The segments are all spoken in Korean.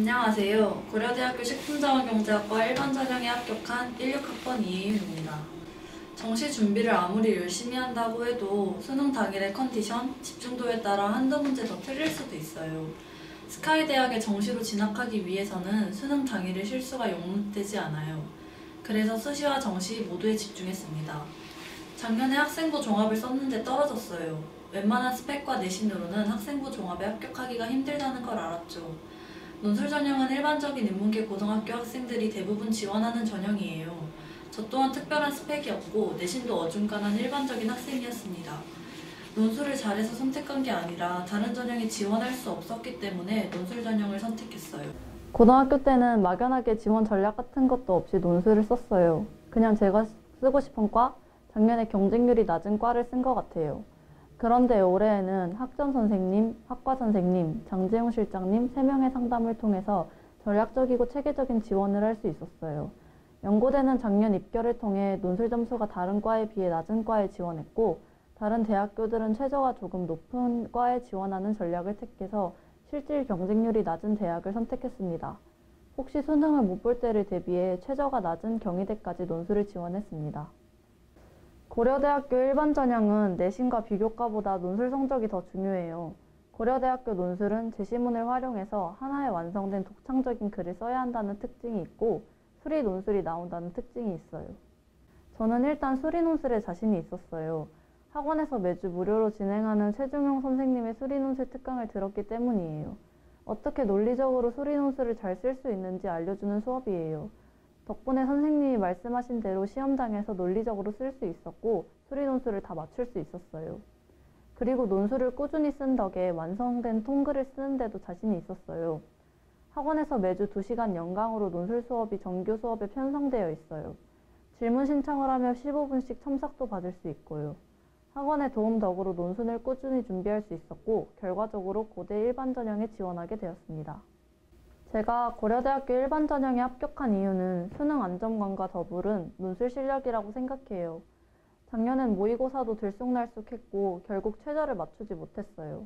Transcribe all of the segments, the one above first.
안녕하세요. 고려대학교 식품자원경제학과 일반 전형에 합격한 16학번 이혜윤입니다. 정시 준비를 아무리 열심히 한다고 해도 수능 당일의 컨디션, 집중도에 따라 한두 문제 더 틀릴 수도 있어요. 스카이대학에 정시로 진학하기 위해서는 수능 당일의 실수가 용납되지 않아요. 그래서 수시와 정시 모두에 집중했습니다. 작년에 학생부 종합을 썼는데 떨어졌어요. 웬만한 스펙과 내신으로는 학생부 종합에 합격하기가 힘들다는 걸 알았죠. 논술 전형은 일반적인 인문계 고등학교 학생들이 대부분 지원하는 전형이에요. 저 또한 특별한 스펙이 없고 내신도 어중간한 일반적인 학생이었습니다. 논술을 잘해서 선택한 게 아니라 다른 전형에 지원할 수 없었기 때문에 논술 전형을 선택했어요. 고등학교 때는 막연하게 지원 전략 같은 것도 없이 논술을 썼어요. 그냥 제가 쓰고 싶은 과, 작년에 경쟁률이 낮은 과를 쓴 것 같아요. 그런데 올해에는 학전 선생님, 학과 선생님, 장재용 실장님 3명의 상담을 통해서 전략적이고 체계적인 지원을 할 수 있었어요. 연고대는 작년 입결을 통해 논술 점수가 다른 과에 비해 낮은 과에 지원했고, 다른 대학교들은 최저가 조금 높은 과에 지원하는 전략을 택해서 실질 경쟁률이 낮은 대학을 선택했습니다. 혹시 수능을 못 볼 때를 대비해 최저가 낮은 경희대까지 논술을 지원했습니다. 고려대학교 일반 전형은 내신과 비교과보다 논술 성적이 더 중요해요. 고려대학교 논술은 제시문을 활용해서 하나의 완성된 독창적인 글을 써야 한다는 특징이 있고, 수리 논술이 나온다는 특징이 있어요. 저는 일단 수리 논술에 자신이 있었어요. 학원에서 매주 무료로 진행하는 최중용 선생님의 수리 논술 특강을 들었기 때문이에요. 어떻게 논리적으로 수리 논술을 잘 쓸 수 있는지 알려주는 수업이에요. 덕분에 선생님이 말씀하신 대로 시험장에서 논리적으로 쓸 수 있었고, 수리 논술을 다 맞출 수 있었어요. 그리고 논술을 꾸준히 쓴 덕에 완성된 통글을 쓰는데도 자신이 있었어요. 학원에서 매주 2시간 연강으로 논술 수업이 정규 수업에 편성되어 있어요. 질문 신청을 하며 15분씩 첨삭도 받을 수 있고요. 학원의 도움 덕으로 논술을 꾸준히 준비할 수 있었고, 결과적으로 고대 일반 전형에 지원하게 되었습니다. 제가 고려대학교 일반 전형에 합격한 이유는 수능 안정감과 더불은 논술 실력이라고 생각해요. 작년엔 모의고사도 들쑥날쑥했고 결국 최저를 맞추지 못했어요.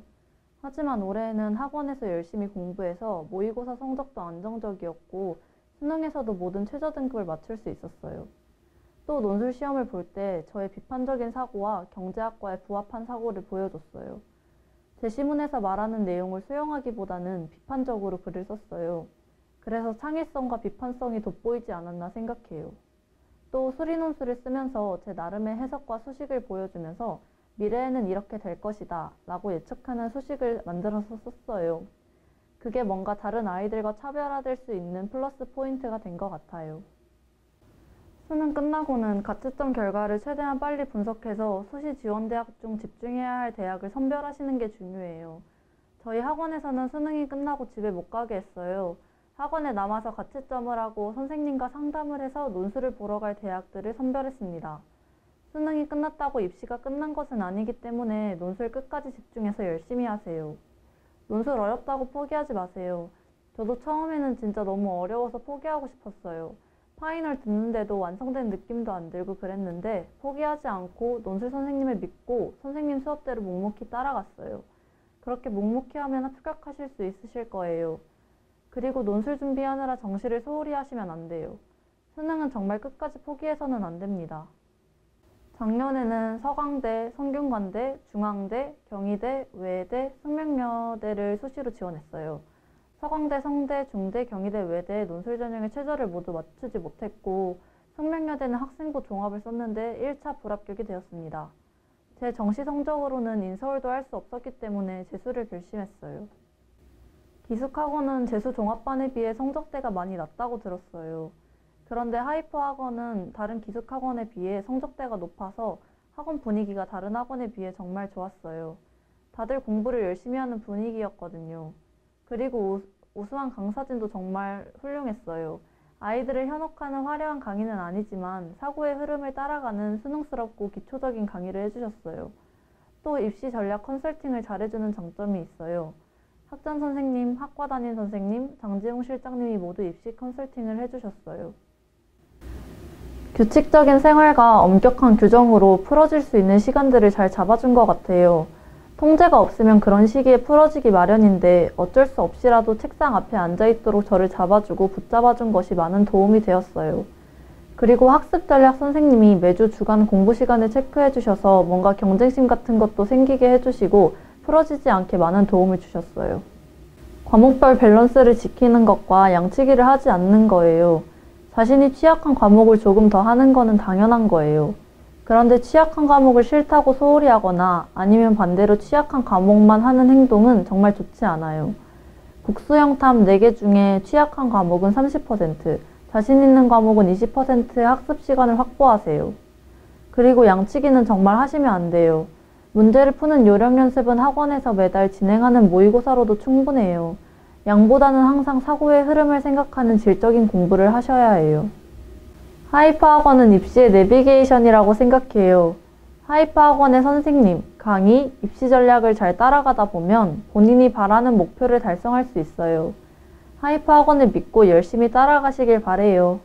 하지만 올해에는 학원에서 열심히 공부해서 모의고사 성적도 안정적이었고 수능에서도 모든 최저 등급을 맞출 수 있었어요. 또 논술 시험을 볼 때 저의 비판적인 사고와 경제학과에 부합한 사고를 보여줬어요. 제시문에서 말하는 내용을 수용하기보다는 비판적으로 글을 썼어요. 그래서 창의성과 비판성이 돋보이지 않았나 생각해요. 또 수리 논술을 쓰면서 제 나름의 해석과 수식을 보여주면서 미래에는 이렇게 될 것이다 라고 예측하는 수식을 만들어서 썼어요. 그게 뭔가 다른 아이들과 차별화될 수 있는 플러스 포인트가 된 것 같아요. 수능 끝나고는 가채점 결과를 최대한 빨리 분석해서 수시 지원 대학 중 집중해야 할 대학을 선별하시는 게 중요해요. 저희 학원에서는 수능이 끝나고 집에 못 가게 했어요. 학원에 남아서 가채점을 하고 선생님과 상담을 해서 논술을 보러 갈 대학들을 선별했습니다. 수능이 끝났다고 입시가 끝난 것은 아니기 때문에 논술 끝까지 집중해서 열심히 하세요. 논술 어렵다고 포기하지 마세요. 저도 처음에는 진짜 너무 어려워서 포기하고 싶었어요. 파이널 듣는데도 완성된 느낌도 안 들고 그랬는데 포기하지 않고 논술 선생님을 믿고 선생님 수업대로 묵묵히 따라갔어요. 그렇게 묵묵히 하면 합격하실 수 있으실 거예요. 그리고 논술 준비하느라 정시를 소홀히 하시면 안 돼요. 수능은 정말 끝까지 포기해서는 안 됩니다. 작년에는 서강대, 성균관대, 중앙대, 경희대, 외대, 숙명여대를 수시로 지원했어요. 서강대, 성대, 중대, 경희대, 외대 논술 전형의 최저를 모두 맞추지 못했고 숙명여대는 학생부 종합을 썼는데 1차 불합격이 되었습니다. 제 정시 성적으로는 인서울도 할 수 없었기 때문에 재수를 결심했어요. 기숙학원은 재수 종합반에 비해 성적대가 많이 낮다고 들었어요. 그런데 하이퍼 학원은 다른 기숙학원에 비해 성적대가 높아서 학원 분위기가 다른 학원에 비해 정말 좋았어요. 다들 공부를 열심히 하는 분위기였거든요. 그리고 우수한 강사진도 정말 훌륭했어요. 아이들을 현혹하는 화려한 강의는 아니지만 사고의 흐름을 따라가는 수능스럽고 기초적인 강의를 해주셨어요. 또 입시 전략 컨설팅을 잘해주는 장점이 있어요. 학전 선생님, 학과 담임 선생님, 장재용 실장님이 모두 입시 컨설팅을 해주셨어요. 규칙적인 생활과 엄격한 규정으로 풀어질 수 있는 시간들을 잘 잡아준 것 같아요. 통제가 없으면 그런 시기에 풀어지기 마련인데 어쩔 수 없이라도 책상 앞에 앉아있도록 저를 잡아주고 붙잡아준 것이 많은 도움이 되었어요. 그리고 학습 전략 선생님이 매주 주간 공부 시간을 체크해 주셔서 뭔가 경쟁심 같은 것도 생기게 해주시고 풀어지지 않게 많은 도움을 주셨어요. 과목별 밸런스를 지키는 것과 양치기를 하지 않는 거예요. 자신이 취약한 과목을 조금 더 하는 거는 당연한 거예요. 그런데 취약한 과목을 싫다고 소홀히 하거나 아니면 반대로 취약한 과목만 하는 행동은 정말 좋지 않아요. 국수형 탐 4개 중에 취약한 과목은 30%, 자신 있는 과목은 20%의 학습 시간을 확보하세요. 그리고 양치기는 정말 하시면 안 돼요. 문제를 푸는 요령 연습은 학원에서 매달 진행하는 모의고사로도 충분해요. 양보다는 항상 사고의 흐름을 생각하는 질적인 공부를 하셔야 해요. 하이퍼 학원은 입시의 내비게이션이라고 생각해요. 하이퍼 학원의 선생님, 강의, 입시 전략을 잘 따라가다 보면 본인이 바라는 목표를 달성할 수 있어요. 하이퍼 학원을 믿고 열심히 따라가시길 바래요.